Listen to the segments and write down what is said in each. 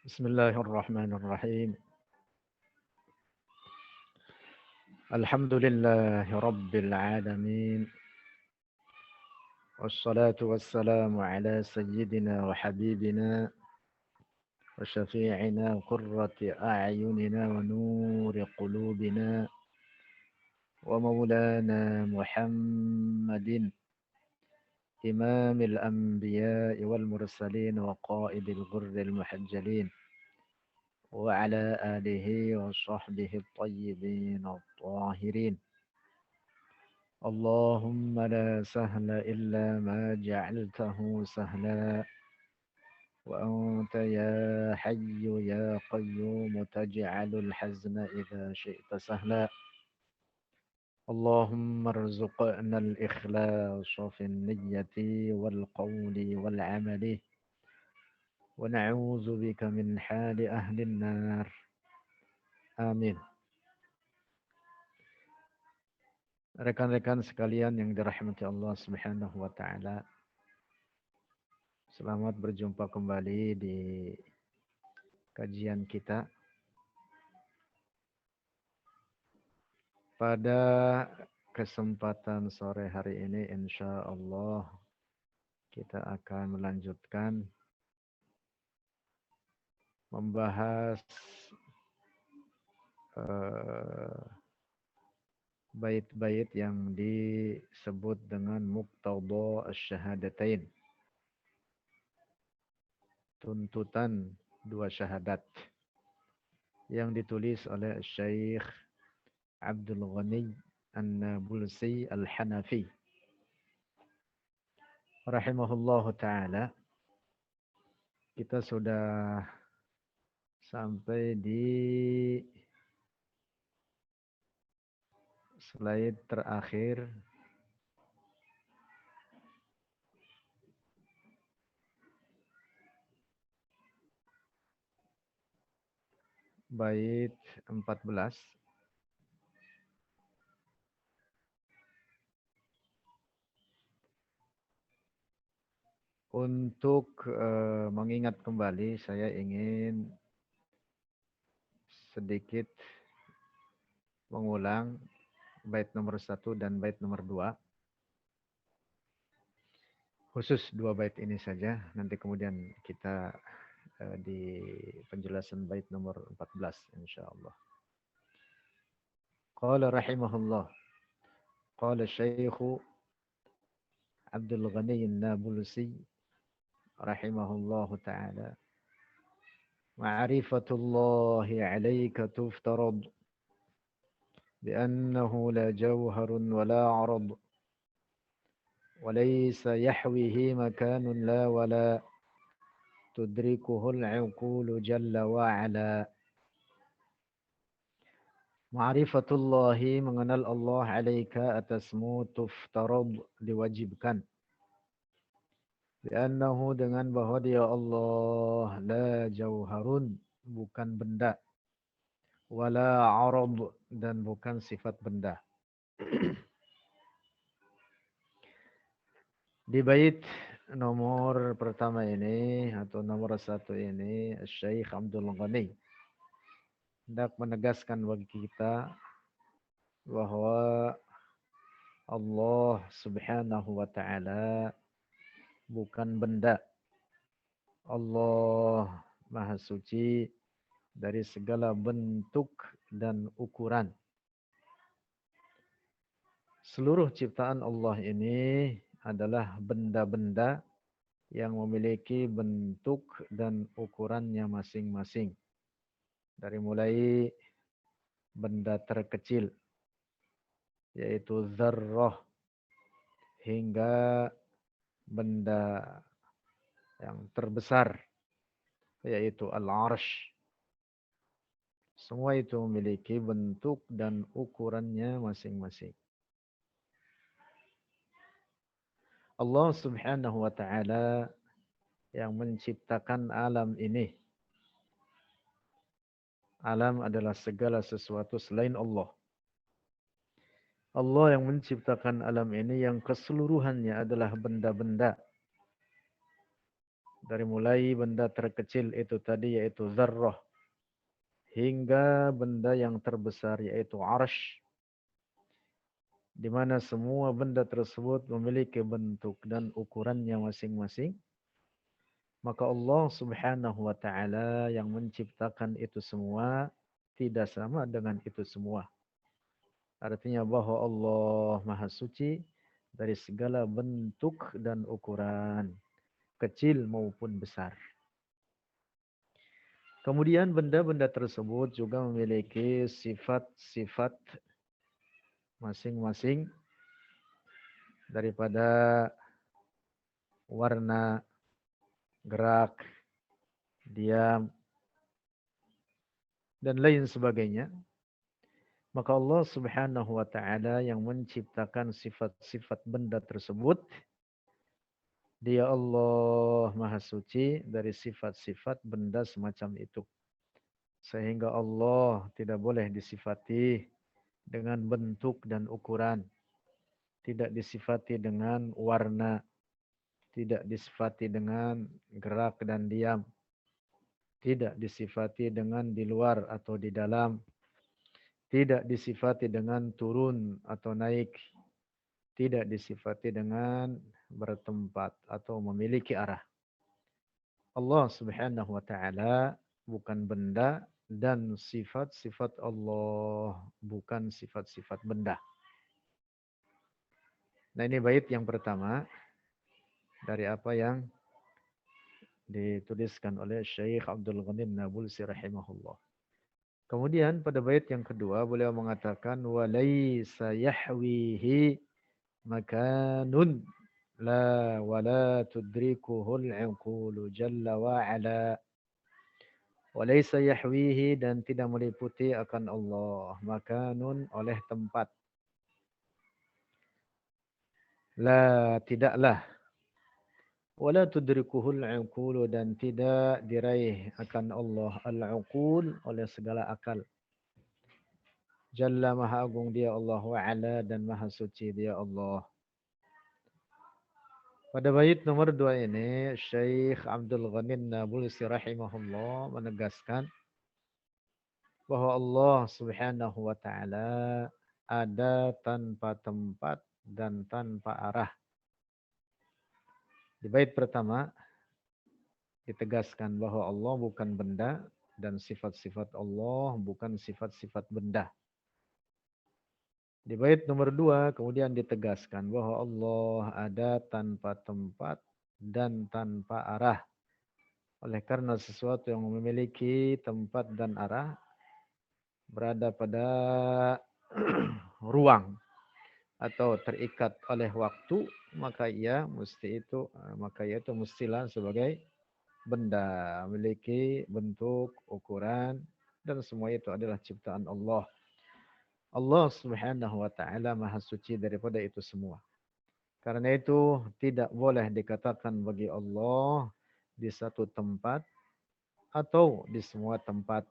بسم الله الرحمن الرحيم. الحمد لله رب العالمين، والصلاة والسلام على سيدنا وحبيبنا وشفيعنا قرة أعيننا ونور قلوبنا ومولانا محمد إمام الأنبياء والمرسلين وقائد الغر المحجلين، وعلى آله وصحبه الطيبين الطاهرين. اللهم لا سهل إلا ما جعلته سهلا، وأنت يا حي يا قيوم تجعل الحزن إذا شئت سهلا. اللهم ارزقنا الإخلاص في النية والقول والعمل، ونعوذ بك من حال أهل النار. آمين. Rekan-rekan sekalian yang dirahmati Allah Subhanahu wa taala, selamat berjumpa kembali di kajian kita. Pada kesempatan sore hari ini, insya Allah kita akan melanjutkan membahas bait-bait yang disebut dengan Muqtada Asy-Syahadatain, tuntutan dua syahadat, yang ditulis oleh Syekh Abdul Ghani An-Nabulsi Al-Hanafi rahimahullahu taala. Kita sudah sampai di slide terakhir, bait 14. Untuk mengingat kembali, saya ingin sedikit mengulang bait nomor 1 dan bait nomor 2. Khusus dua bait ini saja, nanti kemudian kita di penjelasan bait nomor 14 insyaallah. Qala rahimahullah, qala Syekh Abdul Ghani An-Nabulsi rahimahullahu taala, ma'rifatullahi 'alaika tuftarad بأنه لا جوهر ولا عرض، وليس يحويه مكان لا ولا تدركه العقول جل وعلا. Ma'rifatullahi, mengenal Allah, 'alaika, atasmu, tuftarad, diwajibkan. Bi'annahu, dengan bahwa dia Allah, la jauharun, bukan benda, wala arad, dan bukan sifat benda. Di bait nomor pertama ini atau nomor 1 ini, Syekh Abdul Ghani hendak menegaskan bagi kita bahwa Allah Subhanahu wa taala bukan benda. Allah Maha Suci dari segala bentuk dan ukuran. Seluruh ciptaan Allah ini adalah benda-benda yang memiliki bentuk dan ukurannya masing-masing. Dari mulai benda terkecil, yaitu dzarrah, hingga benda yang terbesar, yaitu al-arsh. Semua itu memiliki bentuk dan ukurannya masing-masing. Allah Subhanahu wa taala yang menciptakan alam ini. Alam adalah segala sesuatu selain Allah. Allah yang menciptakan alam ini yang keseluruhannya adalah benda-benda. Dari mulai benda terkecil itu tadi yaitu zarrah, hingga benda yang terbesar yaitu arsh, di mana semua benda tersebut memiliki bentuk dan ukurannya masing-masing. Maka Allah Subhanahu wa taala yang menciptakan itu semua tidak sama dengan itu semua. Artinya bahwa Allah Maha Suci dari segala bentuk dan ukuran, kecil maupun besar. Kemudian benda-benda tersebut juga memiliki sifat-sifat masing-masing daripada warna, gerak, diam, dan lain sebagainya. Maka Allah Subhanahu wa taala yang menciptakan sifat-sifat benda tersebut, Dia Allah Maha Suci dari sifat-sifat benda semacam itu. Sehingga Allah tidak boleh disifati dengan bentuk dan ukuran, tidak disifati dengan warna, tidak disifati dengan gerak dan diam, tidak disifati dengan di luar atau di dalam, tidak disifati dengan turun atau naik, tidak disifati dengan bertempat atau memiliki arah. Allah Subhanahu wa taala bukan benda dan sifat-sifat Allah bukan sifat-sifat benda. Nah, ini bait yang pertama dari apa yang dituliskan oleh Syekh Abdul Ghani Nabulsi rahimahullah. Kemudian pada bait yang kedua beliau mengatakan walaysa yahwihi makanun la wala tudrikuhul uqulu jalla wa ala. Walaysa yahwihi dan tidak meliputi akan Allah makanun oleh tempat. La tidaklah wala tudrikuhul uqulu dan tidak diraih akan Allah al-uqul oleh segala akal. Jalla Maha Agung dia Allah wa ala dan Maha Suci dia Allah. Pada bait nomor 2 ini Syekh Abdul Ghani Nabulsi rahimahullah menegaskan bahwa Allah Subhanahu wa taala ada tanpa tempat dan tanpa arah. Di bait pertama ditegaskan bahwa Allah bukan benda dan sifat-sifat Allah bukan sifat-sifat benda. Di bait nomor 2 kemudian ditegaskan bahwa Allah ada tanpa tempat dan tanpa arah. Oleh karena sesuatu yang memiliki tempat dan arah berada pada ruang atau terikat oleh waktu, maka ia itu mestilah sebagai benda, memiliki bentuk, ukuran, dan semua itu adalah ciptaan Allah. Allah Subhanahu wa taala Maha Suci daripada itu semua. Karena itu tidak boleh dikatakan bagi Allah di satu tempat atau di semua tempat.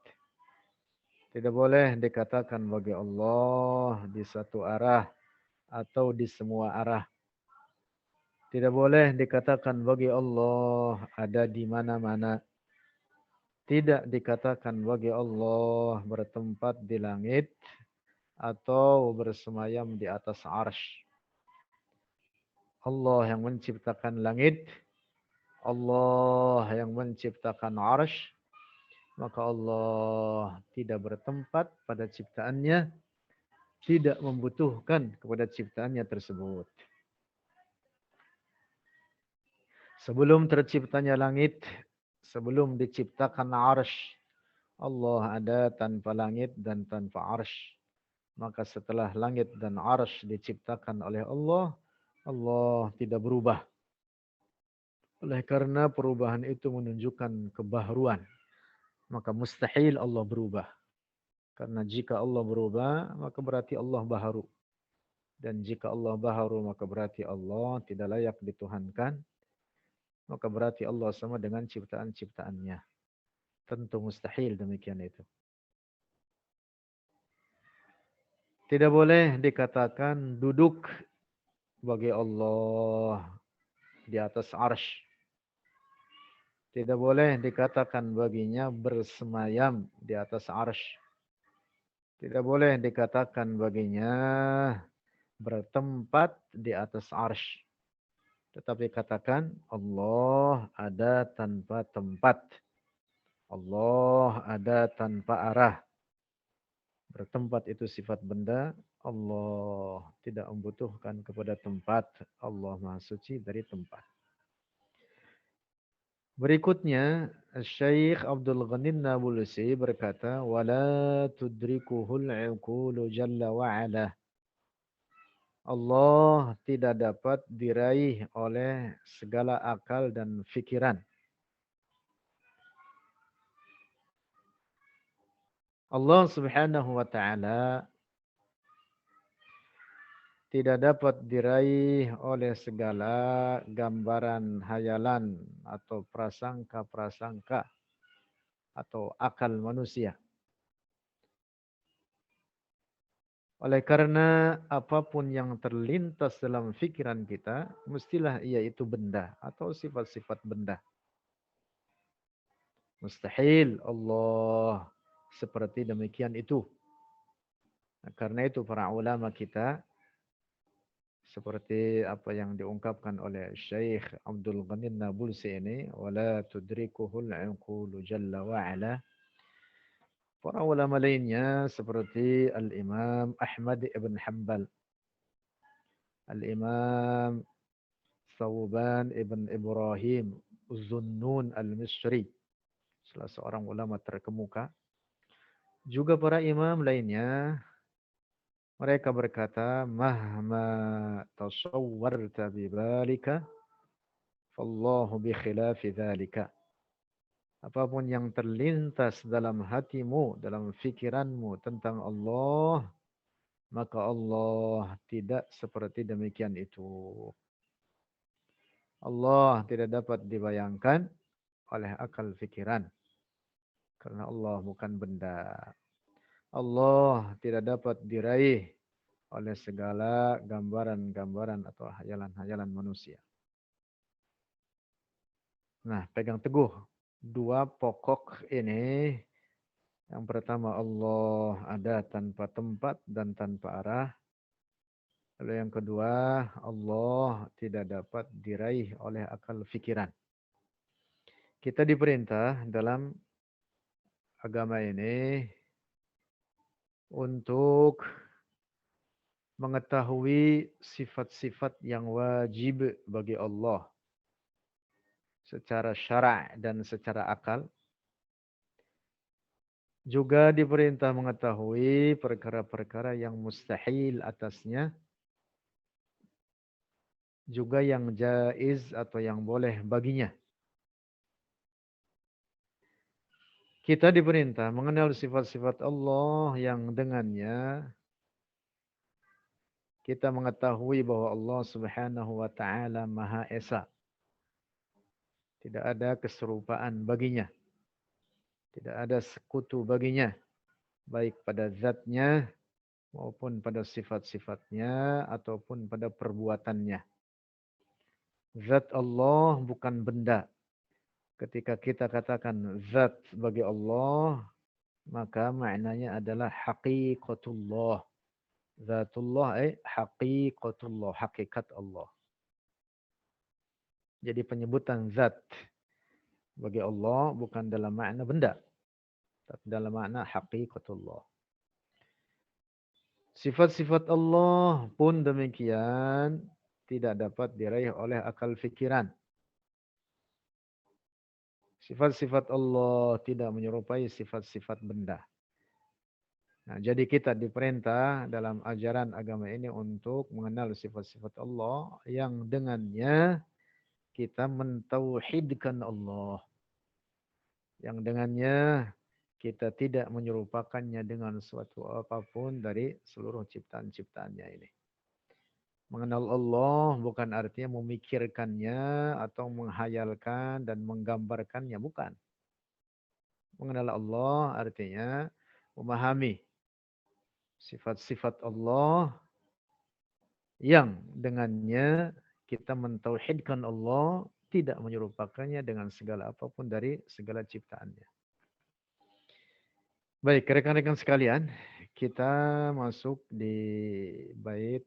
Tidak boleh dikatakan bagi Allah di satu arah atau di semua arah. Tidak boleh dikatakan bagi Allah ada di mana-mana. Tidak dikatakan bagi Allah bertempat di langit atau bersemayam di atas arsy. Allah yang menciptakan langit, Allah yang menciptakan arsy, maka Allah tidak bertempat pada ciptaannya, tidak membutuhkan kepada ciptaannya tersebut. Sebelum terciptanya langit, sebelum diciptakan arsy, Allah ada tanpa langit dan tanpa arsy. Maka setelah langit dan arsy diciptakan oleh Allah, Allah tidak berubah. Oleh karena perubahan itu menunjukkan kebaharuan, maka mustahil Allah berubah. Karena jika Allah berubah, maka berarti Allah baharu. Dan jika Allah baharu, maka berarti Allah tidak layak dituhankan. Maka berarti Allah sama dengan ciptaan-ciptaannya. Tentu mustahil demikian itu. Tidak boleh dikatakan duduk bagi Allah di atas arsy. Tidak boleh dikatakan baginya bersemayam di atas arsy. Tidak boleh dikatakan baginya bertempat di atas arsy. Tetapi katakan Allah ada tanpa tempat. Allah ada tanpa arah. Bertempat itu sifat benda. Allah tidak membutuhkan kepada tempat. Allah Maha Suci dari tempat. Berikutnya, Syekh Abdul Ghani Nabulusi berkata, "Wala tudrikuhul uqulu jalla wa ala." Allah tidak dapat diraih oleh segala akal dan fikiran. Allah Subhanahu wa taala tidak dapat diraih oleh segala gambaran hayalan atau prasangka-prasangka atau akal manusia. Oleh karena apapun yang terlintas dalam fikiran kita, mestilah ia itu benda atau sifat-sifat benda. Mustahil Allah seperti demikian itu. Nah, karena itu para ulama kita seperti apa yang diungkapkan oleh Syekh Abdul Ghani Nabulsi ini, wala tudrikuhul uqulu jalla wa ala. Para ulama lainnya seperti Al-Imam Ahmad ibn Hanbal, Al-Imam Thawban ibn Ibrahim Zunnun al-Misri, salah seorang ulama terkemuka. Juga para imam lainnya, mereka berkata, mahma tasawwarta bibalika, fallahu bi khilafi dzalika. Apapun yang terlintas dalam hatimu, dalam fikiranmu tentang Allah, maka Allah tidak seperti demikian itu. Allah tidak dapat dibayangkan oleh akal fikiran. Karena Allah bukan benda. Allah tidak dapat diraih oleh segala gambaran-gambaran atau hayalan-hayalan manusia. Nah, pegang teguh dua pokok ini. Yang pertama, Allah ada tanpa tempat dan tanpa arah. Lalu yang kedua, Allah tidak dapat diraih oleh akal fikiran. Kita diperintah dalam agama ini untuk mengetahui sifat-sifat yang wajib bagi Allah secara syara' dan secara akal. Juga diperintah mengetahui perkara-perkara yang mustahil atasnya. Juga yang jaiz atau yang boleh baginya. Kita diperintah mengenal sifat-sifat Allah yang dengannya kita mengetahui bahwa Allah Subhanahu wa taala Maha Esa. Tidak ada keserupaan baginya. Tidak ada sekutu baginya. Baik pada zatnya maupun pada sifat-sifatnya ataupun pada perbuatannya. Zat Allah bukan benda. Ketika kita katakan zat bagi Allah, maka maknanya adalah haqiqatullah. Zatullah haqiqatullah, hakikat Allah. Jadi penyebutan zat bagi Allah bukan dalam makna benda, tapi dalam makna haqiqatullah. Sifat-sifat Allah pun demikian tidak dapat diraih oleh akal fikiran. Sifat-sifat Allah tidak menyerupai sifat-sifat benda. Nah, jadi kita diperintah dalam ajaran agama ini untuk mengenal sifat-sifat Allah yang dengannya kita mentauhidkan Allah. Yang dengannya kita tidak menyerupakannya dengan suatu apapun dari seluruh ciptaan-ciptaannya ini. Mengenal Allah bukan artinya memikirkannya atau menghayalkan dan menggambarkannya, bukan. Mengenal Allah artinya memahami sifat-sifat Allah yang dengannya kita mentauhidkan Allah tidak menyerupakannya dengan segala apapun dari segala ciptaannya. Baik, rekan-rekan sekalian, kita masuk di bait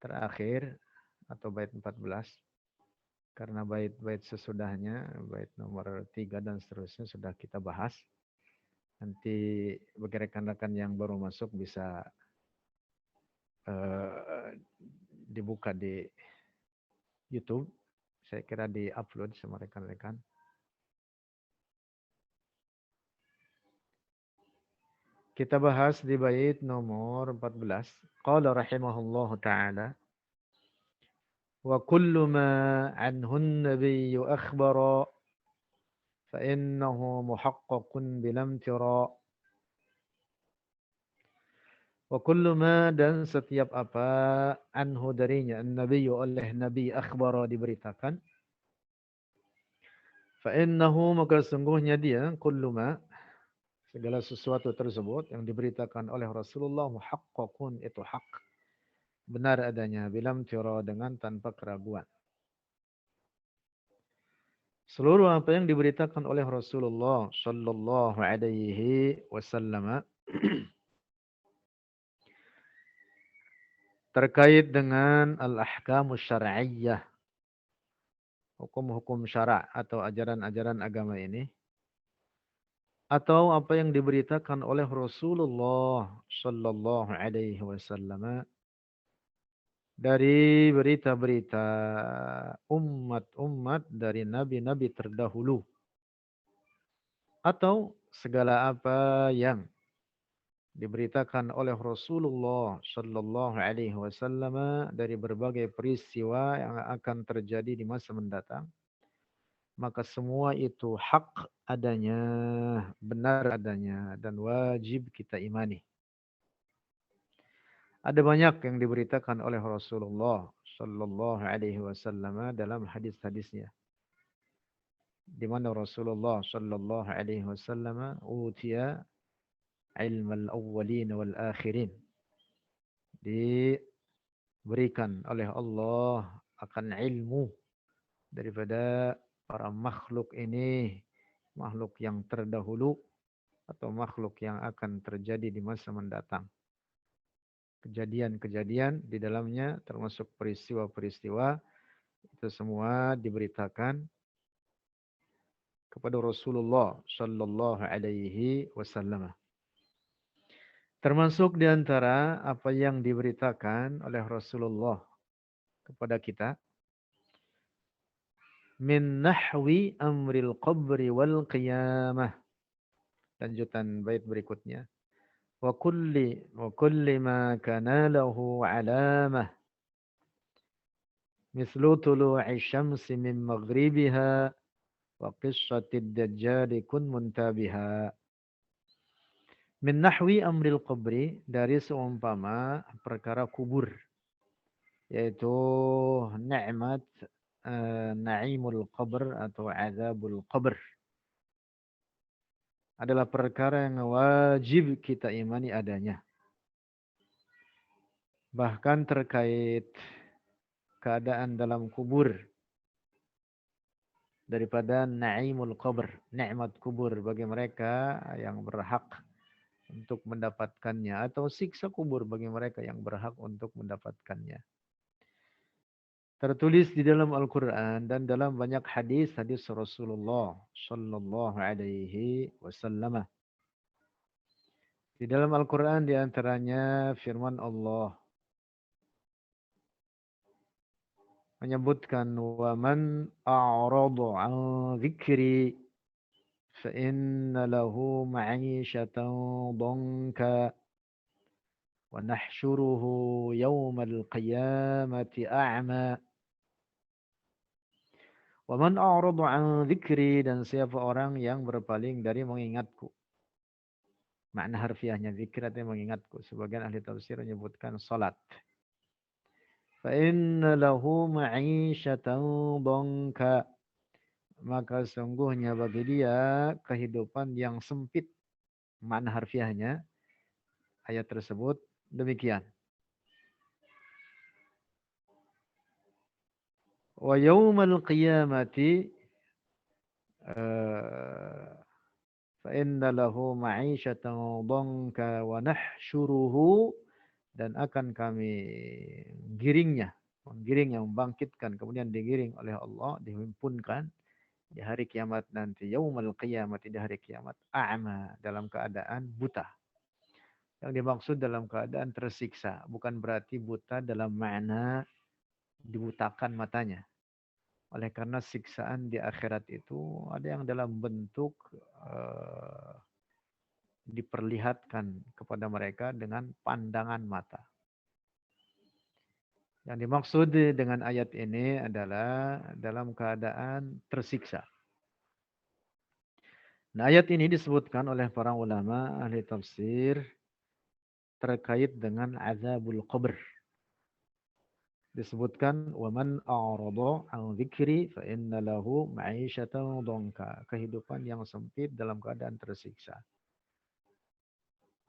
terakhir atau bait 14. Karena bait-bait sesudahnya, bait nomor 3 dan seterusnya sudah kita bahas. Nanti bagi rekan-rekan yang baru masuk bisa dibuka di YouTube. Saya kira di-upload sama rekan-rekan. Kita bahas di bait nomor 14. Qala rahimahullahu ta'ala. Wa kullu ma anhun nabiyyu akhbara fa innahu muhaqqaqun bilam tira. Wa kullu ma dan setiap apa anhu darinya an-nabiyyu oleh nabi akhbara diberitakan. Fa innahu maka sungguhnya dia kullu ma segala sesuatu tersebut yang diberitakan oleh Rasulullah muhaqqaqun itu hak. Benar adanya bilam tira dengan tanpa keraguan. Seluruh apa yang diberitakan oleh Rasulullah sallallahu alaihi wasallam terkait dengan al-ahkamus syar'iyyah, hukum-hukum syara' atau ajaran-ajaran agama ini, atau apa yang diberitakan oleh Rasulullah sallallahu alaihi wasallam dari berita-berita umat-umat dari nabi-nabi terdahulu, atau segala apa yang diberitakan oleh Rasulullah sallallahu alaihi wasallam dari berbagai peristiwa yang akan terjadi di masa mendatang, maka semua itu hak adanya, benar adanya, dan wajib kita imani. Ada banyak yang diberitakan oleh Rasulullah sallallahu alaihi wasallam dalam hadis-hadisnya, di mana Rasulullah sallallahu alaihi wasallam utiya ilmal awwalin wal akhirin, diberikan oleh Allah akan ilmu daripada para makhluk ini, makhluk yang terdahulu atau makhluk yang akan terjadi di masa mendatang. Kejadian-kejadian di dalamnya termasuk peristiwa-peristiwa itu semua diberitakan kepada Rasulullah sallallahu alaihi wasallam. Termasuk di antara apa yang diberitakan oleh Rasulullah kepada kita, min nahwi amril qabri wal qiyamah. Lanjutan bait berikutnya. Wa kulli ma kana lahu alamah mislu tulu'i syamsi min maghribiha wa qissatid dajjal kun muntabiha. Min nahwi amril qabri, dari seumpama perkara kubur, yaitu nikmat na'imul qabr atau azabul qabr, adalah perkara yang wajib kita imani adanya. Bahkan terkait keadaan dalam kubur, daripada na'imul qabr, nikmat kubur bagi mereka yang berhak untuk mendapatkannya, atau siksa kubur bagi mereka yang berhak untuk mendapatkannya. Tertulis di dalam Al-Quran dan dalam banyak hadis-hadis Rasulullah sallallahu alaihi wasallam. Di dalam Al-Quran diantaranya firman Allah menyebutkan, wa man a'radu 'an dzikri fa inna lahu ma'isyatan dhanka wa nahsyuruhu yaumal qiyamati a'ma. Wa man a'radu 'an dzikri, dan siapa orang yang berpaling dari mengingatku. Makna harfiahnya zikir artinya mengingatku. Sebagian ahli tafsir menyebutkan salat. Fa inna lahu ma'isyatan dhanka, maka sungguhnya bagi dia kehidupan yang sempit. Makna harfiahnya ayat tersebut demikian. Wa yaumal qiyamati fa inna lahu ma'isyatan dhanka wa nahsyuruhu, dan akan kami menggiringnya, membangkitkan, kemudian digiring oleh Allah, dihimpunkan di hari kiamat nanti, yaumal qiyamati, di hari kiamat, a'ma, dalam keadaan buta. Yang dimaksud dalam keadaan tersiksa, bukan berarti buta dalam makna dibutakan matanya. Oleh karena siksaan di akhirat itu ada yang dalam bentuk diperlihatkan kepada mereka dengan pandangan mata. Yang dimaksud dengan ayat ini adalah dalam keadaan tersiksa. Nah, ayat ini disebutkan oleh para ulama ahli tafsir terkait dengan azabul qabr. Disebutkan waman a'rada 'an dzikri fa inna lahu ma'isyatan dhanka, kehidupan yang sempit dalam keadaan tersiksa.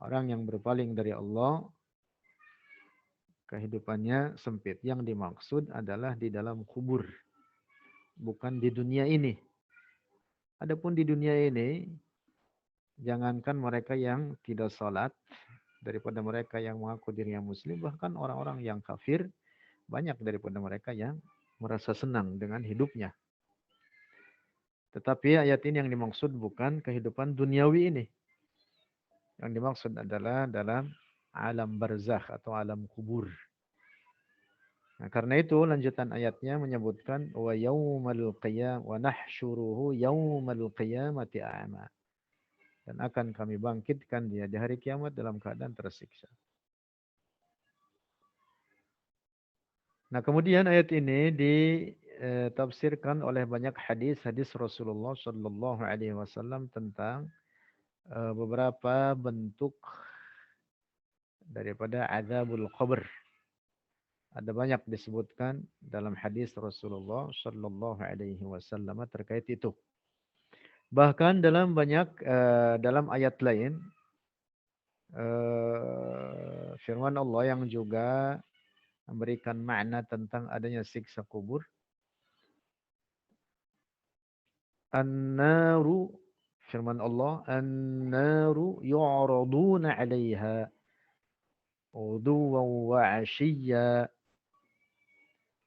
Orang yang berpaling dari Allah kehidupannya sempit. Yang dimaksud adalah di dalam kubur, bukan di dunia ini. Adapun di dunia ini, jangankan mereka yang tidak salat, daripada mereka yang mengaku dirinya muslim, bahkan orang-orang yang kafir, banyak daripada mereka yang merasa senang dengan hidupnya. Tetapi ayat ini yang dimaksud bukan kehidupan duniawi ini. Yang dimaksud adalah dalam alam barzakh atau alam kubur. Nah, karena itu lanjutan ayatnya menyebutkan wa yaumal qiyam wa nahsyuruhu yaumal qiyamati a'ma. Dan akan kami bangkitkan dia di hari kiamat dalam keadaan tersiksa. Nah, kemudian ayat ini ditafsirkan oleh banyak hadis-hadis Rasulullah Shallallahu Alaihi Wasallam tentang beberapa bentuk daripada azabul qabr. Ada banyak disebutkan dalam hadis Rasulullah Shallallahu Alaihi Wasallam terkait itu. Bahkan dalam ayat lain firman Allah yang juga memberikan makna tentang adanya siksa kubur. An-naru, firman Allah, an-naru yu'raduna 'alaiha uduwan wa 'ashiyya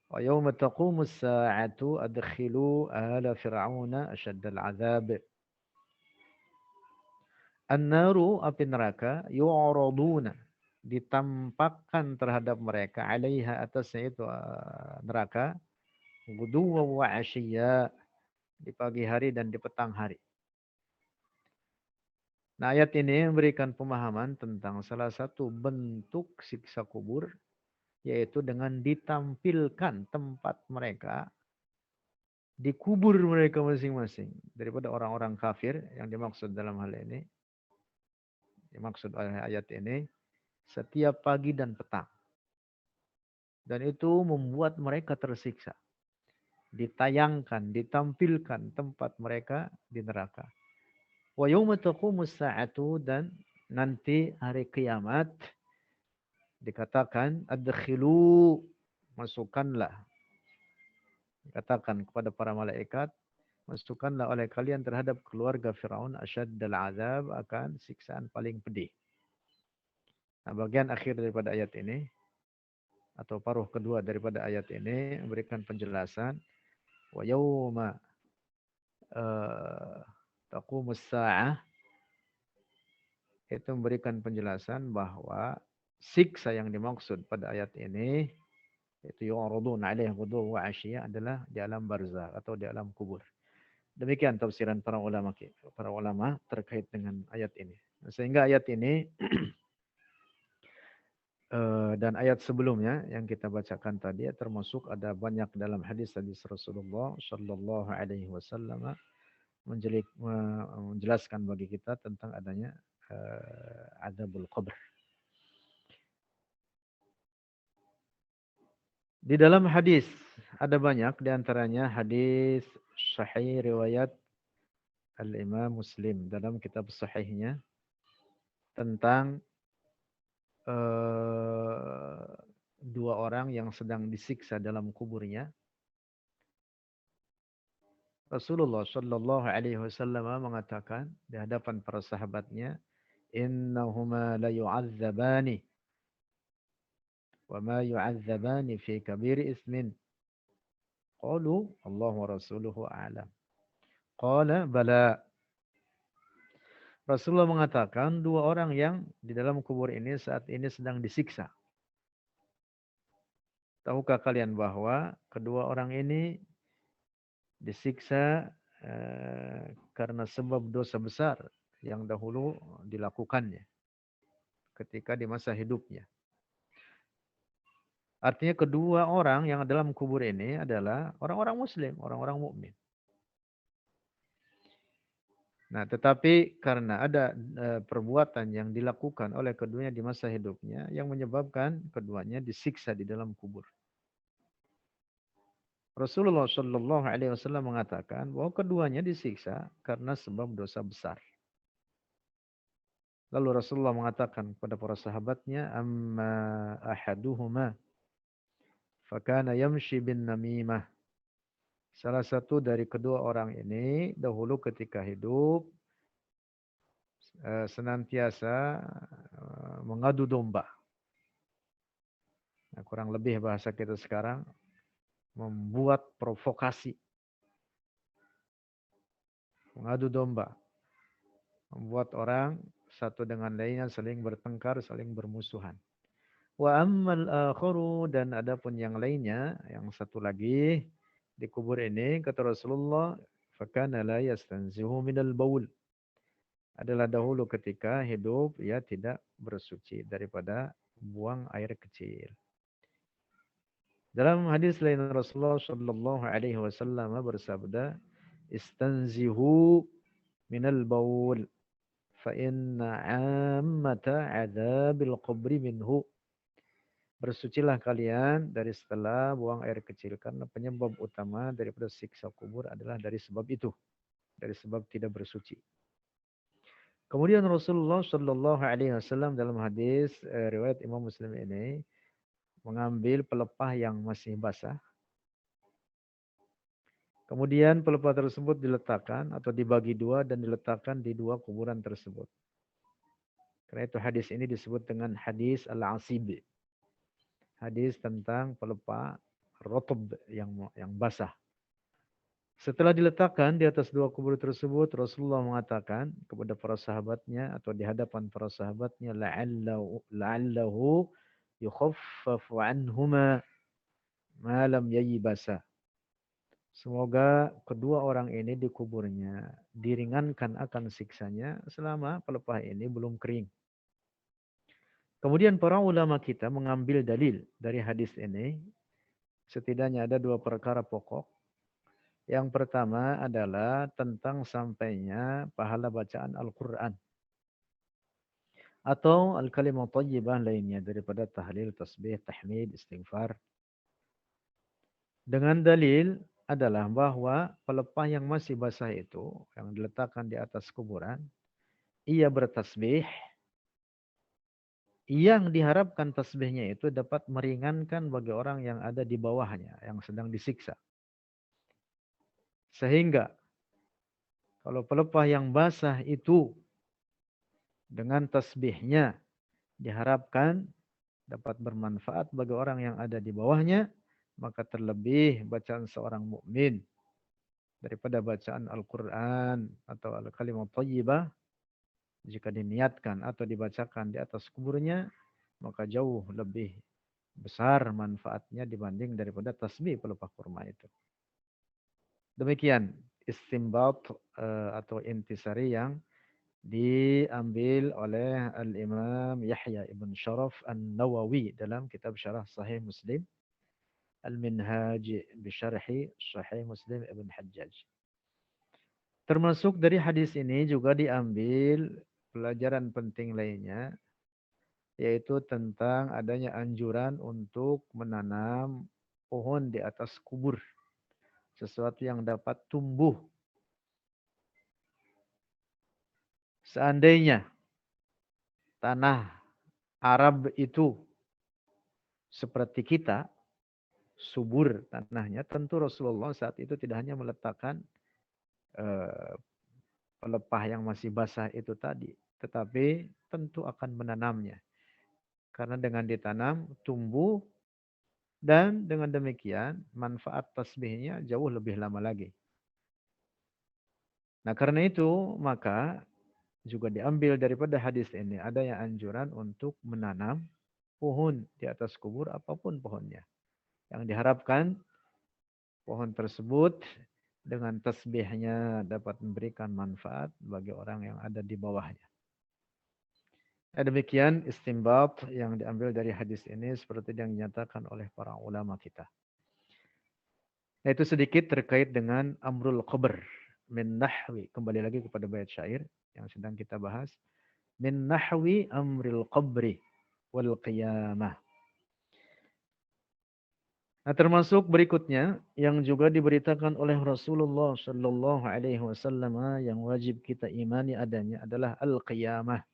wa yawma taqumu as-sa'atu adkhilu ala fir'auna asyaddal 'adzab. An-naru, api neraka, yu'raduna, ditampakkan terhadap mereka, 'alaiha, atasnya itu neraka, guduwan wa 'ashiyya, di pagi hari dan di petang hari. Nah, ayat ini memberikan pemahaman tentang salah satu bentuk siksa kubur, yaitu dengan ditampilkan tempat mereka di kubur mereka masing-masing. Daripada orang-orang kafir yang dimaksud dalam hal ini, dimaksud oleh ayat ini, setiap pagi dan petang. Dan itu membuat mereka tersiksa. Ditayangkan, ditampilkan tempat mereka di neraka. Wa yauma taqumus sa'atu, dan nanti hari kiamat dikatakan adkhilu, masukkanlah. Dikatakan kepada para malaikat, masukkanlah oleh kalian terhadap keluarga Firaun asyaddal azab, akan siksaan paling pedih. Nah, bagian akhir daripada ayat ini atau paruh kedua daripada ayat ini memberikan penjelasan wa yauma taqumus sa'ah, itu memberikan penjelasan bahwa siksa yang dimaksud pada ayat ini itu yu'radun 'alaihi ghuduwwan wa 'ashiyya adalah di alam barzakh atau di alam kubur. Demikian tafsiran para ulama terkait dengan ayat ini. Sehingga ayat ini dan ayat sebelumnya yang kita bacakan tadi termasuk ada banyak dalam hadis-hadis Rasulullah Shallallahu Alaihi Wasallam menjelaskan bagi kita tentang adanya adzabul qabr. Di dalam hadis ada banyak, di antaranya hadis sahih riwayat Al-Imam Muslim dalam kitab sahihnya tentang dua orang yang sedang disiksa dalam kuburnya. Rasulullah Shallallahu Alaihi Wasallam mengatakan di hadapan para sahabatnya, innahuma la yu'adzabani wa ma yu'adzabani fi kabiri ismin. Qalu Allah wa rasuluhu a'lam. Qala bala. Rasulullah mengatakan dua orang yang di dalam kubur ini saat ini sedang disiksa. Tahukah kalian bahwa kedua orang ini disiksa karena sebab dosa besar yang dahulu dilakukannya ketika di masa hidupnya. Artinya kedua orang yang dalam kubur ini adalah orang-orang muslim, orang-orang mukmin. Nah, tetapi karena ada perbuatan yang dilakukan oleh keduanya di masa hidupnya yang menyebabkan keduanya disiksa di dalam kubur. Rasulullah Shallallahu Alaihi Wasallam mengatakan bahwa keduanya disiksa karena sebab dosa besar. Lalu Rasulullah mengatakan kepada para sahabatnya, amma ahaduhuma fakana yamshi bin namimah. Salah satu dari kedua orang ini dahulu ketika hidup senantiasa mengadu domba. Nah, kurang lebih bahasa kita sekarang membuat provokasi. Mengadu domba. Membuat orang satu dengan lainnya saling bertengkar, saling bermusuhan. Wa ammal akharu, dan adapun yang lainnya, yang satu lagi di kubur ini kata Rasulullah, fakana la yastanzihu minal baul. Adalah dahulu ketika hidup ia tidak bersuci daripada buang air kecil. Dalam hadis lain Rasulullah Shallallahu Alaihi Wasallam bersabda, istanzihu minal baul, fa inna ammata adzabil qabri minhu. Bersucilah kalian dari setelah buang air kecil, karena penyebab utama daripada siksa kubur adalah dari sebab itu, dari sebab tidak bersuci. Kemudian Rasulullah Shallallahu Alaihi Wasallam dalam hadis riwayat Imam Muslim ini mengambil pelepah yang masih basah. Kemudian pelepah tersebut diletakkan atau dibagi dua dan diletakkan di dua kuburan tersebut. Karena itu hadis ini disebut dengan hadis al-asib. Hadis tentang pelepah rotb yang basah. Setelah diletakkan di atas dua kubur tersebut, Rasulullah mengatakan kepada para sahabatnya atau di hadapan para sahabatnya, la'allahu yukhaffafu anhuma ma lam yaybasa. Semoga kedua orang ini di kuburnya diringankan akan siksanya selama pelepah ini belum kering. Kemudian para ulama kita mengambil dalil dari hadis ini. Setidaknya ada dua perkara pokok. Yang pertama adalah tentang sampainya pahala bacaan Al-Quran. Atau al-kalimah thayyibah lainnya daripada tahlil, tasbih, tahmid, istighfar. Dengan dalil adalah bahwa pelepah yang masih basah itu, yang diletakkan di atas kuburan, ia bertasbih, yang diharapkan tasbihnya itu dapat meringankan bagi orang yang ada di bawahnya, yang sedang disiksa. Sehingga kalau pelepah yang basah itu dengan tasbihnya diharapkan dapat bermanfaat bagi orang yang ada di bawahnya, maka terlebih bacaan seorang mukmin daripada bacaan Al-Quran atau al-kalimah thayyibah, jika diniatkan atau dibacakan di atas kuburnya, maka jauh lebih besar manfaatnya dibanding daripada tasbih pelepah kurma itu. Demikian istimbat atau intisari yang diambil oleh Al-Imam Yahya Ibn Sharaf An-Nawawi dalam kitab Syarah Sahih Muslim Al-Minhaj Bisyarhi Sahih Muslim Ibn Hajjaj. Termasuk dari hadis ini juga diambil pelajaran penting lainnya, yaitu tentang adanya anjuran untuk menanam pohon di atas kubur. Sesuatu yang dapat tumbuh. Seandainya tanah Arab itu seperti kita, subur tanahnya, tentu Rasulullah saat itu tidak hanya meletakkan eh, pelepah yang masih basah itu tadi. Tetapi tentu akan menanamnya. Karena dengan ditanam, tumbuh, dan dengan demikian manfaat tasbihnya jauh lebih lama lagi. Nah karena itu maka juga diambil daripada hadis ini. Ada yang anjuran untuk menanam pohon di atas kubur apapun pohonnya. Yang diharapkan pohon tersebut dengan tasbihnya dapat memberikan manfaat bagi orang yang ada di bawahnya. Demikian istinbat yang diambil dari hadis ini seperti yang dinyatakan oleh para ulama kita. Nah, itu sedikit terkait dengan amrul qabr min nahwi. Kembali lagi kepada bait syair yang sedang kita bahas. Min nahwi amril qabri wal qiyamah. Nah, termasuk berikutnya yang juga diberitakan oleh Rasulullah Shallallahu Alaihi Wasallam yang wajib kita imani adanya adalah al-qiyamah.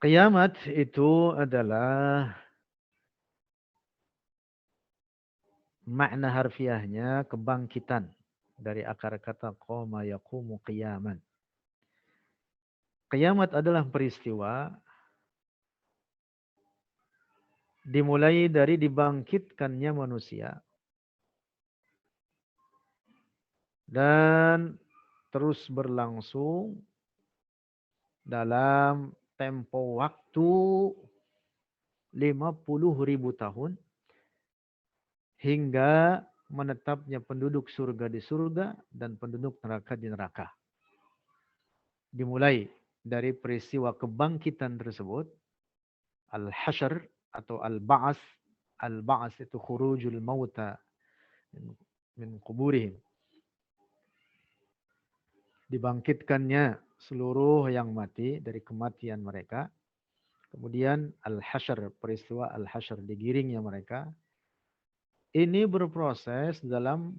Kiamat itu adalah makna harfiahnya kebangkitan dari akar kata qoma yaqumu qiyaman. Kiamat adalah peristiwa dimulai dari dibangkitkannya manusia dan terus berlangsung dalam tempo waktu 50.000 tahun hingga menetapnya penduduk surga di surga dan penduduk neraka di neraka. Dimulai dari peristiwa kebangkitan tersebut, al-hasyr atau al-ba'as. Al-ba'as itu khurujul mauta min kuburihim. Dibangkitkannya seluruh yang mati dari kematian mereka. Kemudian al-hasyr, peristiwa al-hasyr, digiringnya mereka. Ini berproses dalam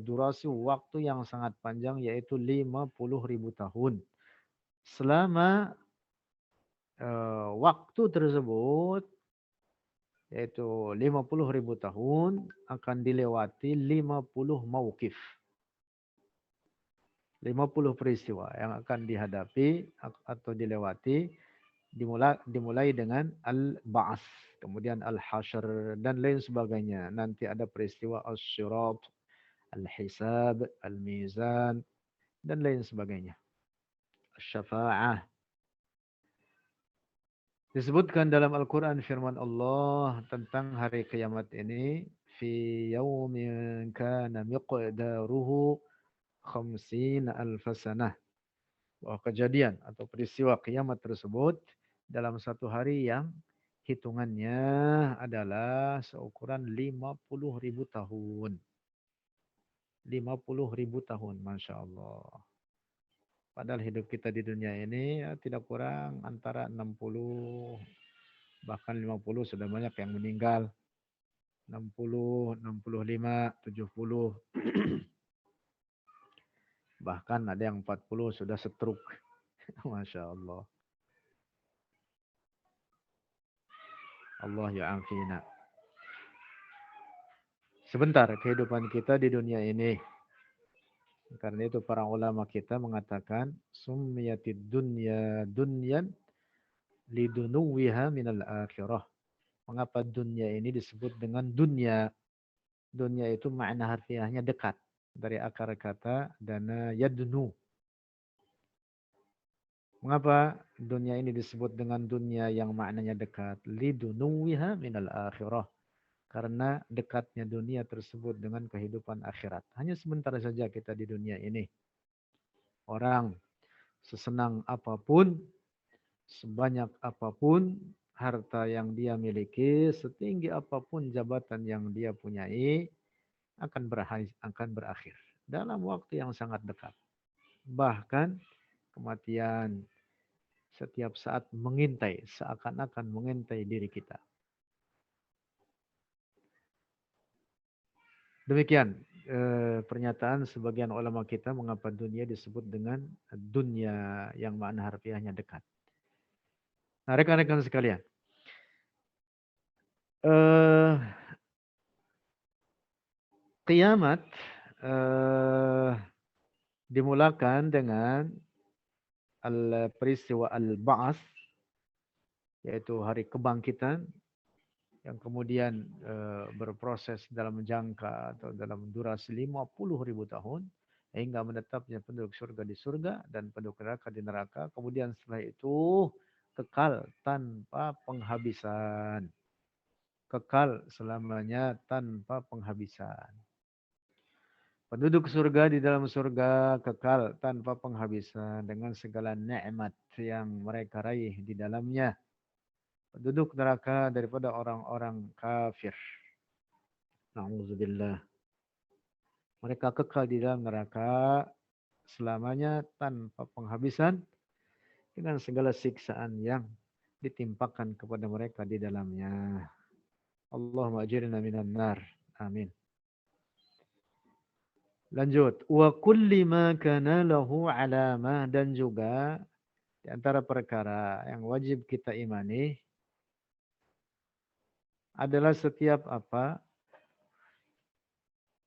durasi waktu yang sangat panjang, yaitu 50.000 tahun. Selama waktu tersebut, yaitu 50.000 tahun, akan dilewati 50 mauqif. 50 peristiwa yang akan dihadapi atau dilewati, dimulai dengan al-ba'as, kemudian al-hasyr, dan lain sebagainya. Nanti ada peristiwa as-sirat, al-hisab, al-mizan, dan lain sebagainya. Syafa'ah. Disebutkan dalam Al-Quran firman Allah tentang hari kiamat ini. Fi yawmin kana miqdaruhu khamsina alfasanah. Bahwa kejadian atau peristiwa kiamat tersebut dalam satu hari yang hitungannya adalah seukuran 50.000 tahun. 50.000 tahun, Masya Allah. Padahal hidup kita di dunia ini ya, tidak kurang antara 60, bahkan 50 sudah banyak yang meninggal. 60, 65, 70. Bahkan ada yang 40 sudah stroke. Masya Allah. Allah ya'afina. Sebentar kehidupan kita di dunia ini. Karena itu para ulama kita mengatakan summiyatid dunya dunyan lidunuwiha minal akhirah. Mengapa dunia ini disebut dengan dunia? Dunia itu makna harfiahnya dekat. Dari akar kata dana yadnu. Mengapa dunia ini disebut dengan dunia yang maknanya dekat? Lidunuwiha minal akhirah. Karena dekatnya dunia tersebut dengan kehidupan akhirat. Hanya sebentar saja kita di dunia ini. Orang sesenang apapun, sebanyak apapun harta yang dia miliki, setinggi apapun jabatan yang dia punyai, akan berakhir dalam waktu yang sangat dekat. Bahkan kematian setiap saat mengintai, seakan-akan mengintai diri kita. Demikian pernyataan sebagian ulama kita mengapa dunia disebut dengan dunia yang makna harfiahnya dekat. Nah, rekan-rekan sekalian, Kiamat dimulakan dengan peristiwa al-ba'ats, yaitu hari kebangkitan, yang kemudian berproses dalam jangka atau dalam durasi 50.000 tahun hingga menetapnya penduduk surga di surga dan penduduk neraka di neraka. Kemudian setelah itu kekal tanpa penghabisan. Kekal selamanya tanpa penghabisan. Penduduk surga di dalam surga kekal tanpa penghabisan dengan segala nikmat yang mereka raih di dalamnya. Penduduk neraka daripada orang-orang kafir. Na'udzubillah. Mereka kekal di dalam neraka selamanya tanpa penghabisan dengan segala siksaan yang ditimpakan kepada mereka di dalamnya. Allahumma ajirna minan nar. Amin. Lanjut. Wa kulli ma kana lahu alamah, dan juga di antara perkara yang wajib kita imani adalah setiap apa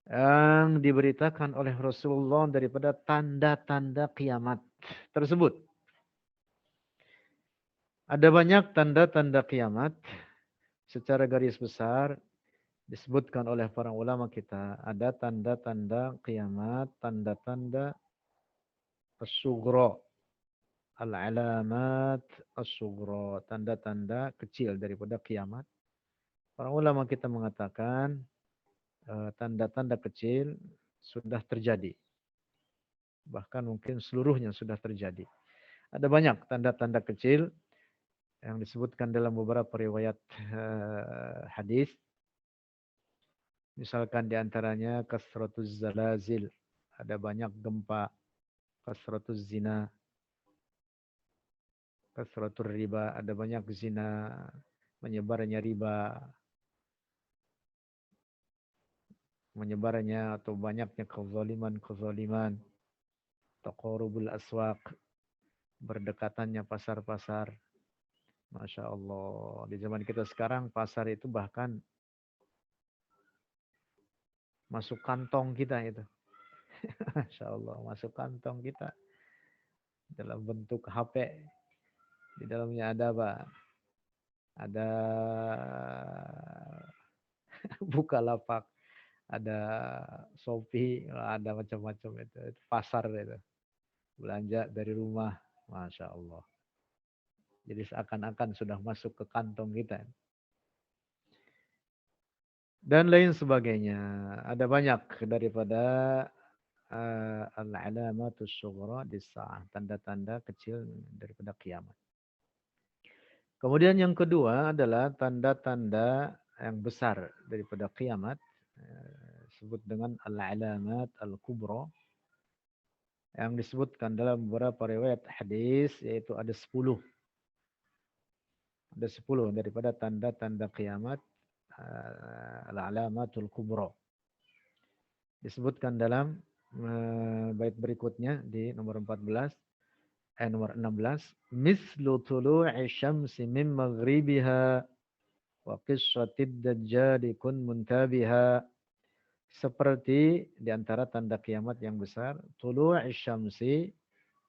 yang diberitakan oleh Rasulullah daripada tanda-tanda kiamat tersebut. Ada banyak tanda-tanda kiamat secara garis besar disebutkan oleh para ulama kita. Ada tanda-tanda kiamat, tanda-tanda as-sughra, al-alamat as-sughra, tanda-tanda kecil daripada kiamat. Para ulama kita mengatakan tanda-tanda kecil sudah terjadi. Bahkan mungkin seluruhnya sudah terjadi. Ada banyak tanda-tanda kecil yang disebutkan dalam beberapa riwayat hadis. Misalkan di antaranya kasratuz zalazil, ada banyak gempa, kasratuz zina, kasratur riba, ada banyak zina, menyebarnya riba, menyebarnya atau banyaknya kezaliman, taqarubul aswaq, berdekatannya pasar-pasar. Masya Allah, di zaman kita sekarang pasar itu bahkan masuk kantong kita itu. Masya Allah, masuk kantong kita dalam bentuk HP. Di dalamnya ada apa? Ada Bukalapak, ada Shopee, ada macam-macam itu. Itu pasar itu. Belanja dari rumah, Masya Allah. Jadi seakan-akan sudah masuk ke kantong kita. Dan lain sebagainya. Ada banyak daripada al-alamatus sughra dis-sa'ah, tanda-tanda kecil daripada kiamat. Kemudian yang kedua adalah tanda-tanda yang besar daripada kiamat, disebut dengan al-alamat al-kubra, yang disebutkan dalam beberapa riwayat hadis, yaitu ada 10. Ada 10 daripada tanda-tanda kiamat, al-alamatul kubra. Disebutkan dalam bait berikutnya di nomor 14, nomor 16. Mislu tulu'i syamsi min maghribiha wa qissatid dajjali kun muntabiha. Seperti di antara tanda kiamat yang besar, tulu'i syamsi,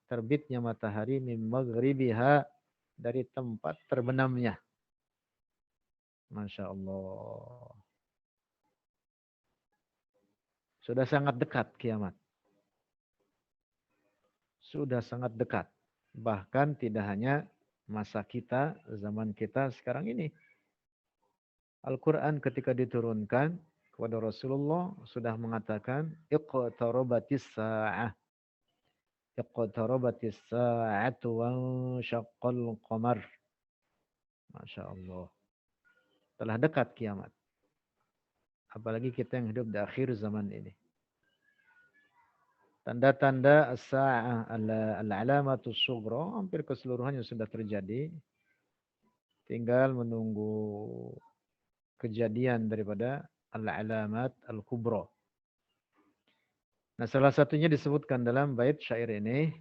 terbitnya matahari, min maghribiha, dari tempat terbenamnya. Masya Allah. Sudah sangat dekat kiamat. Sudah sangat dekat. Bahkan tidak hanya masa kita, zaman kita sekarang ini. Al-Quran ketika diturunkan kepada Rasulullah sudah mengatakan, iqtarabatis sa'ah. Iqtarabatis sa'atu wa syaqqal qamar. Masya Allah. Telah dekat kiamat. Apalagi kita yang hidup di akhir zaman ini. Tanda-tanda as-sa'ah, al-alamatus sughra, hampir keseluruhannya sudah terjadi. Tinggal menunggu kejadian daripada al-alamat al-kubra. Nah, salah satunya disebutkan dalam bait syair ini,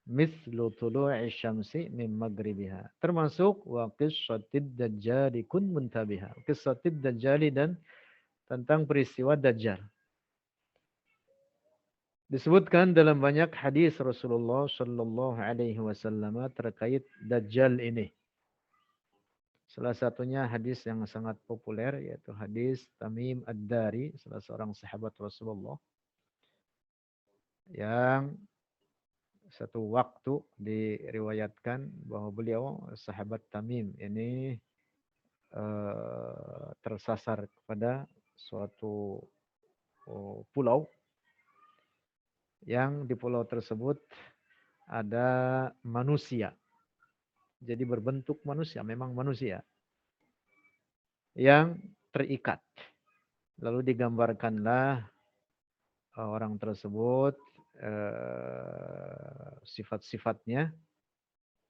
mislu tulu'i syamsi min maghribiha. Termasuk wa qissatid dajjali kun muntabiha. Qissatid dajjali, dan tentang peristiwa Dajjal. Disebutkan dalam banyak hadis Rasulullah Shallallahu Alaihi Wasallam terkait Dajjal ini. Salah satunya hadis yang sangat populer yaitu hadis Tamim Ad-Dari, salah seorang sahabat Rasulullah yang satu waktu diriwayatkan bahwa beliau sahabat Tamim ini tersasar kepada suatu pulau yang di pulau tersebut ada manusia. Jadi berbentuk manusia, memang manusia yang terikat. Lalu digambarkanlah orang tersebut sifat-sifatnya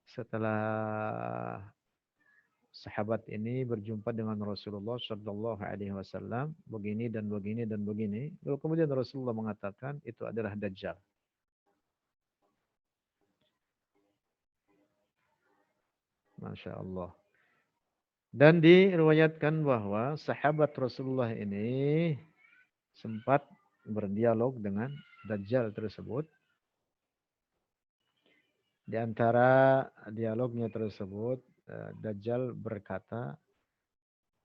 setelah sahabat ini berjumpa dengan Rasulullah Shallallahu Alaihi Wasallam begini dan begini dan begini. Lalu kemudian Rasulullah mengatakan itu adalah Dajjal. Masya Allah. Dan diriwayatkan bahwa sahabat Rasulullah ini sempat berdialog dengan Dajjal tersebut. Di antara dialognya tersebut, Dajjal berkata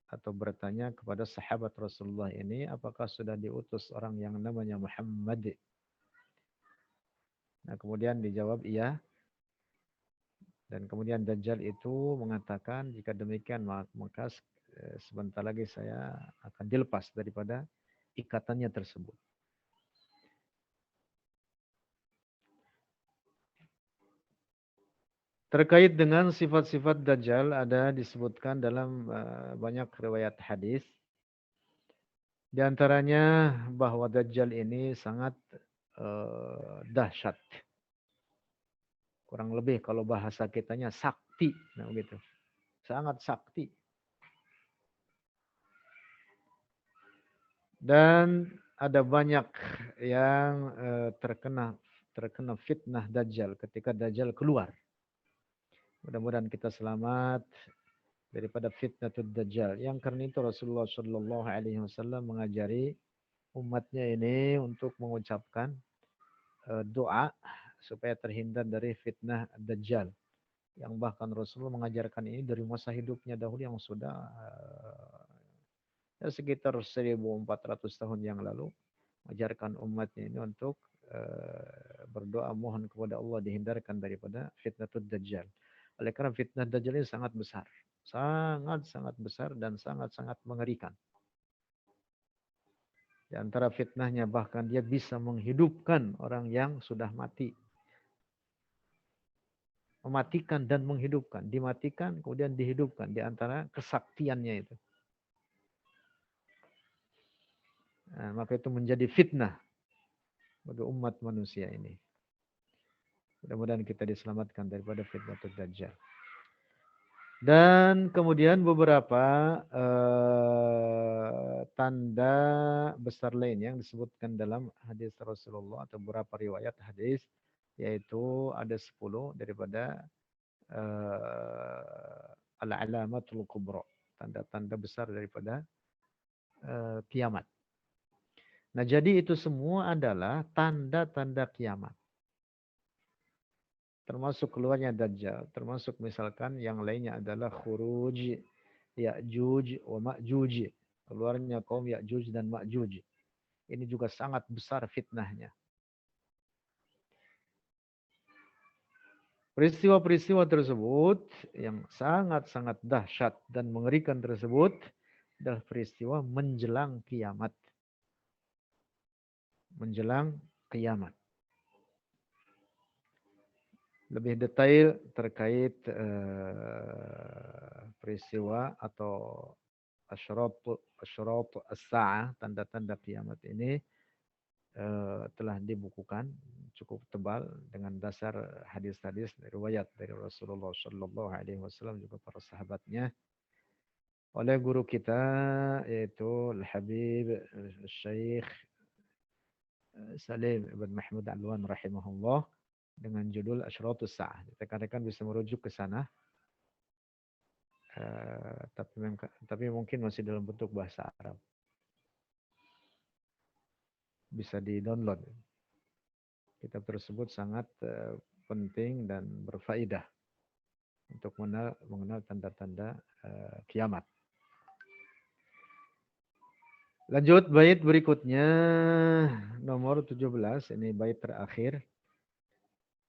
atau bertanya kepada sahabat Rasulullah ini, apakah sudah diutus orang yang namanya Muhammad? Nah, kemudian dijawab iya. Dan kemudian Dajjal itu mengatakan, jika demikian maka sebentar lagi saya akan dilepas daripada ikatannya tersebut. Terkait dengan sifat-sifat Dajjal ada disebutkan dalam banyak riwayat hadis. Di antaranya bahwa Dajjal ini sangat dahsyat. Kurang lebih kalau bahasa kitanya sakti. Nah, begitu. Sangat sakti. Dan ada banyak yang terkena fitnah Dajjal ketika Dajjal keluar. Mudah-mudahan kita selamat daripada fitnatul Dajjal. Yang karena itu Rasulullah Shallallahu Alaihi Wasallam mengajari umatnya ini untuk mengucapkan doa supaya terhindar dari fitnah Dajjal. Yang bahkan Rasulullah mengajarkan ini dari masa hidupnya dahulu yang sudah sekitar 1400 tahun yang lalu. Mengajarkan umatnya ini untuk berdoa mohon kepada Allah dihindarkan daripada fitnatul Dajjal. Oleh karena fitnah Dajjal ini sangat besar. Sangat-sangat besar dan sangat-sangat mengerikan. Di antara fitnahnya bahkan dia bisa menghidupkan orang yang sudah mati. Mematikan dan menghidupkan. Dimatikan kemudian dihidupkan. Di antara kesaktiannya itu. Nah, maka itu menjadi fitnah bagi umat manusia ini. Mudah-mudahan kita diselamatkan daripada fitnatul Dajjal. Dan kemudian beberapa tanda besar lain yang disebutkan dalam hadis Rasulullah atau beberapa riwayat hadis, yaitu ada 10 daripada al-alamatul kubra, tanda-tanda besar daripada kiamat. Nah, jadi itu semua adalah tanda-tanda kiamat. Termasuk keluarnya Dajjal, termasuk misalkan yang lainnya adalah khuruj Ya'juj wa Ma'juj, keluarnya kaum Ya'juj dan Ma'juj. Ini juga sangat besar fitnahnya. Peristiwa-peristiwa tersebut yang sangat-sangat dahsyat dan mengerikan tersebut adalah peristiwa menjelang kiamat. Menjelang kiamat. Lebih detail terkait peristiwa atau asyrat as-sa'ah, tanda-tanda kiamat ini telah dibukukan cukup tebal dengan dasar hadis-hadis riwayat dari Rasulullah Shallallahu Alaihi Wasallam juga para sahabatnya oleh guru kita yaitu Al-Habib Syekh Salim Ibn Mahmud Alwan rahimahullah dengan judul Asyratus Sa'ah. Rekan-rekan bisa merujuk ke sana. Tapi mungkin masih dalam bentuk bahasa Arab. Bisa di-download. Kitab tersebut sangat penting dan berfaedah untuk mengenal tanda-tanda kiamat. Lanjut bait berikutnya nomor 17, ini bait terakhir.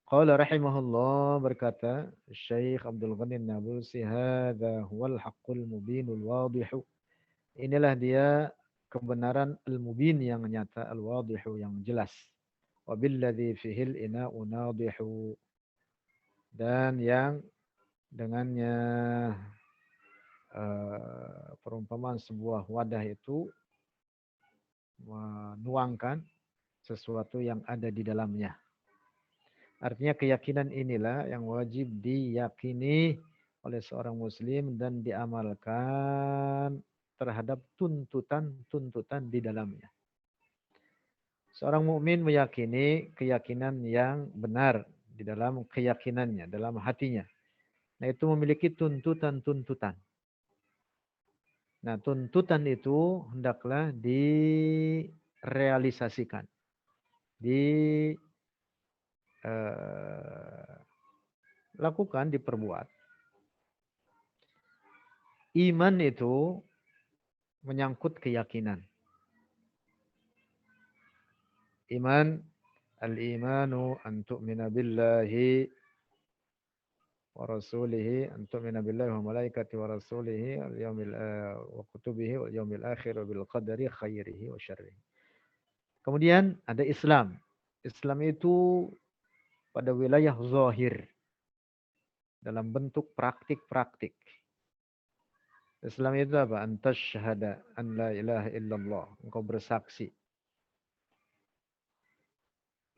Qala rahimahullah, berkata Syekh Abdul Ghani An-Nabulsi, hadza huwal haqqul mubinul wadihu. Inilah dia kebenaran al-mubin yang nyata, al-wadihu yang jelas. Wa billadzi fihil ina'u nadihu, dan yang dengannya perumpamaan sebuah wadah itu menuangkan sesuatu yang ada di dalamnya. Artinya keyakinan inilah yang wajib diyakini oleh seorang muslim dan diamalkan terhadap tuntutan-tuntutan di dalamnya. Seorang mukmin meyakini keyakinan yang benar di dalam keyakinannya, dalam hatinya. Nah, itu memiliki tuntutan-tuntutan. Nah, tuntutan itu hendaklah direalisasikan, dilakukan, diperbuat. Iman itu menyangkut keyakinan. Iman, al-imanu an tu'mina billahi wa rasulihi, an tu'mina billahi wa malaikati wa rasulihi wa kutubihi wal yaumil akhir wa bil qadari khairihi wa syarrihi. Kemudian ada Islam. Islam itu pada wilayah zahir, dalam bentuk praktik-praktik. Islam itu apa? Antas syahada an la ilaha illallah. Engkau bersaksi,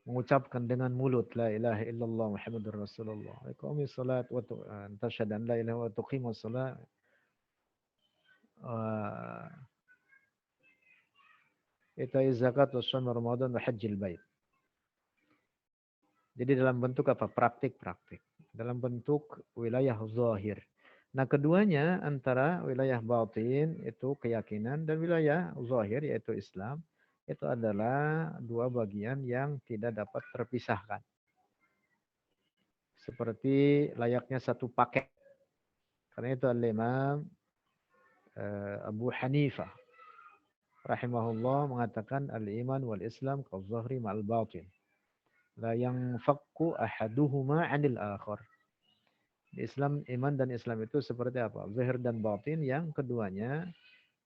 mengucapkan dengan mulut la ilaha illallah Muhammadur Rasulullah. Iqamis salat wa antas syahada an la ilaha wa tuqimus salat. Itai zakat wa shaum Ramadan wa hajjil bait. Jadi dalam bentuk apa? Praktik-praktik. Dalam bentuk wilayah zahir. Nah, keduanya antara wilayah batin itu keyakinan dan wilayah zahir yaitu Islam, itu adalah dua bagian yang tidak dapat terpisahkan. Seperti layaknya satu paket. Karena itu al-Imam Abu Hanifah rahimahullah mengatakan al-iman wal Islam kal-zahri ma'al batin. La yanfakku ahaduhuma 'anil akhar. Islam, iman dan Islam itu seperti apa? Zahir dan batin yang keduanya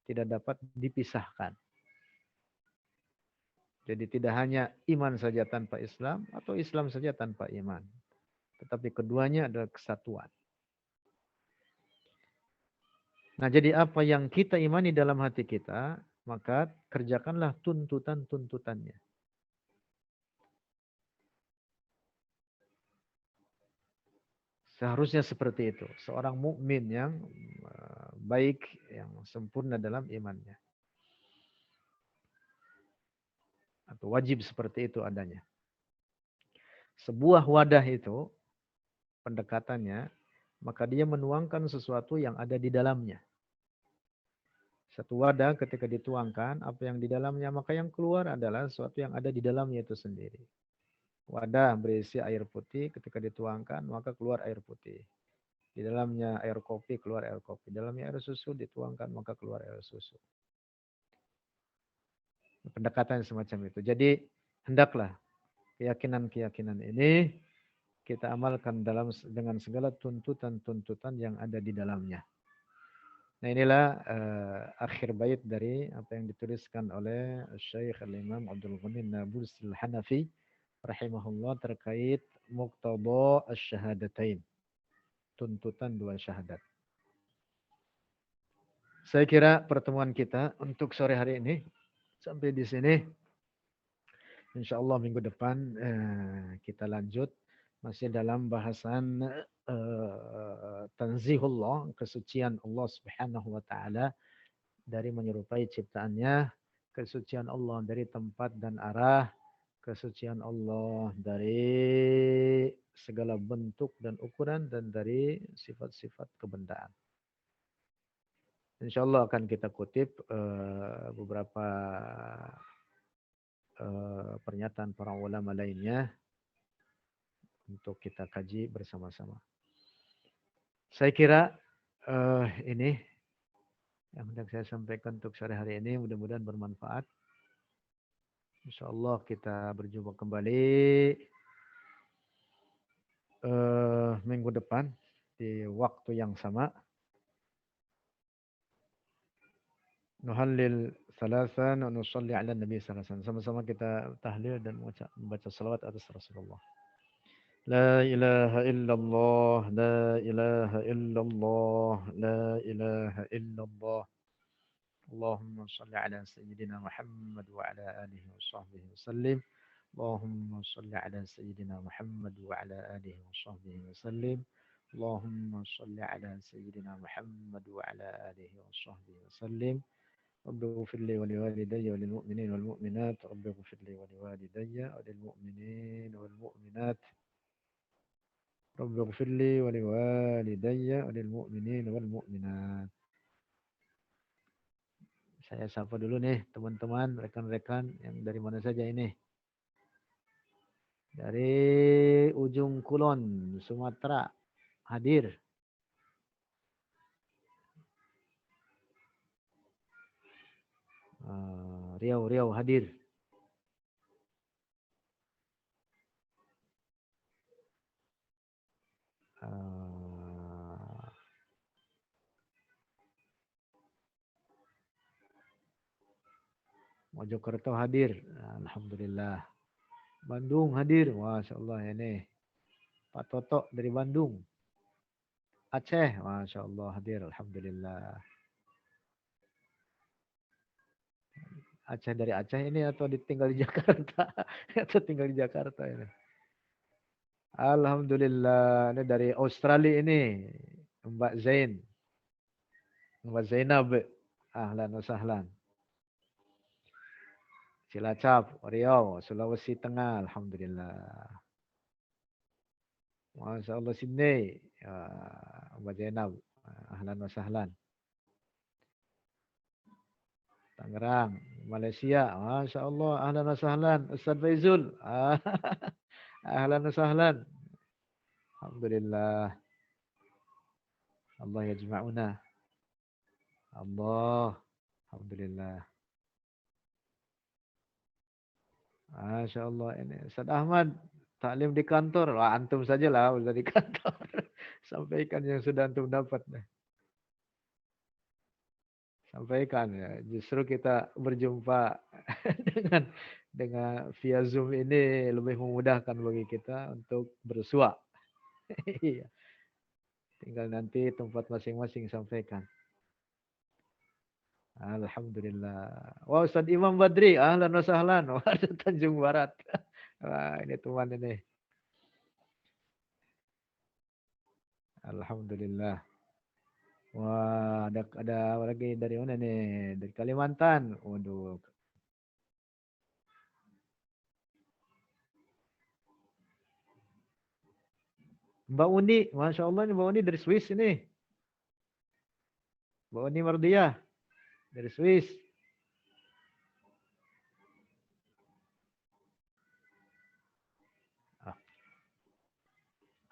tidak dapat dipisahkan. Jadi tidak hanya iman saja tanpa Islam atau Islam saja tanpa iman. Tetapi keduanya adalah kesatuan. Nah, jadi apa yang kita imani dalam hati kita, maka kerjakanlah tuntutan-tuntutannya. Seharusnya seperti itu. Seorang mukmin yang baik, yang sempurna dalam imannya. Atau wajib seperti itu adanya. Sebuah wadah itu, pendekatannya, maka dia menuangkan sesuatu yang ada di dalamnya. Satu wadah ketika dituangkan, apa yang di dalamnya, maka yang keluar adalah sesuatu yang ada di dalamnya itu sendiri. Wadah berisi air putih, ketika dituangkan, maka keluar air putih. Di dalamnya air kopi, keluar air kopi. Di dalamnya air susu, dituangkan, maka keluar air susu. Pendekatan semacam itu. Jadi, hendaklah keyakinan-keyakinan ini kita amalkan dengan segala tuntutan-tuntutan yang ada di dalamnya. Nah, inilah akhir bait dari apa yang dituliskan oleh Syekh Al-Imam Abdul Ghani An-Nabulsi Al-Hanafi rahimahullah terkait muqtada asy-syahadatain. Tuntutan dua syahadat. Saya kira pertemuan kita untuk sore hari ini sampai di sini. Insyaallah minggu depan kita lanjut masih dalam bahasan tanzihullah, kesucian Allah Subhanahu wa taala dari menyerupai ciptaannya, kesucian Allah dari tempat dan arah, kesucian Allah dari segala bentuk dan ukuran dan dari sifat-sifat kebendaan. Insyaallah akan kita kutip beberapa pernyataan para ulama lainnya untuk kita kaji bersama-sama. Saya kira ini yang hendak saya sampaikan untuk sore hari ini, mudah-mudahan bermanfaat. Insyaallah kita berjumpa kembali minggu depan di waktu yang sama. Nuhallil salasan wa nusalli ala nabi sallallahu alaihi wasallam. Sama-sama kita tahlil dan membaca salawat atas Rasulullah. La ilaha illallah, la ilaha illallah, la ilaha illallah. Allahumma salli ala sayyidina Muhammad wa ala alihi wa sahbihi wa sallim. اللهم صل على سيدنا محمد وعلى آله وصحبه وسلم. اللهم صل على سيدنا محمد وعلى آله وصحبه وسلم. رب اغفر لي ولوالدي وللمؤمنين والمؤمنات. رب اغفر لي ولوالدي وللمؤمنين والمؤمنات. رب اغفر لي ولوالدي وللمؤمنين والمؤمنات. Saya sapa dulu nih teman-teman, rekan-rekan yang dari mana saja ini. Dari ujung kulon, Sumatera, hadir. Riau hadir. Mojokerto hadir. Alhamdulillah. Bandung hadir. Masya Allah ini. Pak Toto dari Bandung. Aceh. Masya Allah hadir. Alhamdulillah. Aceh dari Aceh ini atau tinggal di Jakarta? Atau tinggal di Jakarta ini? Alhamdulillah. Ini dari Australia ini. Mbak Zain. Mbak Zainab. Ahlan wa sahlan. Cilacap, Riau, Sulawesi Tengah. Alhamdulillah. Masya Allah Sydney. Mbak Zainab. Ahlan wa sahlan. Tangerang, Malaysia. Masya Allah. Ahlan wa sahlan. Ustaz Faizul. Ahlan wa sahlan. Alhamdulillah. Allah yajma'una. Allah. Alhamdulillah. Masya Allah. Ini Ustaz Ahmad. Taklim di kantor. Wah, antum sajalah. Udah di kantor. Sampaikan yang sudah antum dapat. Sampaikan ya. Justru kita berjumpa dengan via Zoom ini lebih memudahkan bagi kita untuk bersua. Tinggal nanti tempat masing-masing sampaikan. Alhamdulillah. Wah, Ustaz Imam Badri, ahlan wa sahlan. Wah, Tanjung Barat. Wah, ini teman ini. Alhamdulillah. Wah, ada lagi dari mana nih? Dari Kalimantan. Waduh. Mbak Uni, Masya Allah ini Mbak Uni dari Swiss ini. Mbak Uni Mardiah dari Swiss.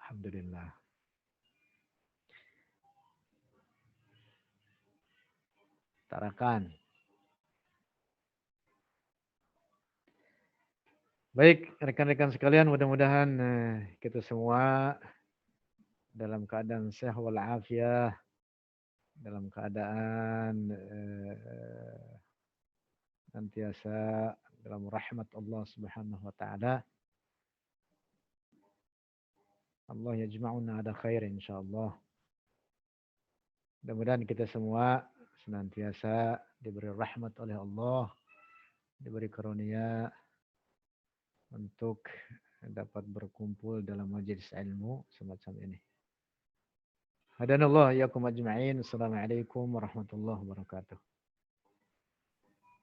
Alhamdulillah. Tarakan. Baik, rekan-rekan sekalian, mudah-mudahan kita semua dalam keadaan sehat walafiat, dalam keadaan nantiasa dalam rahmat Allah Subhanahu wa taala. Allah yajma'una ala khair insyaallah. Mudah-mudahan kita semua senantiasa diberi rahmat oleh Allah, diberi karunia untuk dapat berkumpul dalam majelis ilmu semacam ini. Hadanallah yakum ajma'in. Assalamualaikum warahmatullahi wabarakatuh.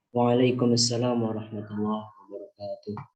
Waalaikumsalam warahmatullahi wabarakatuh.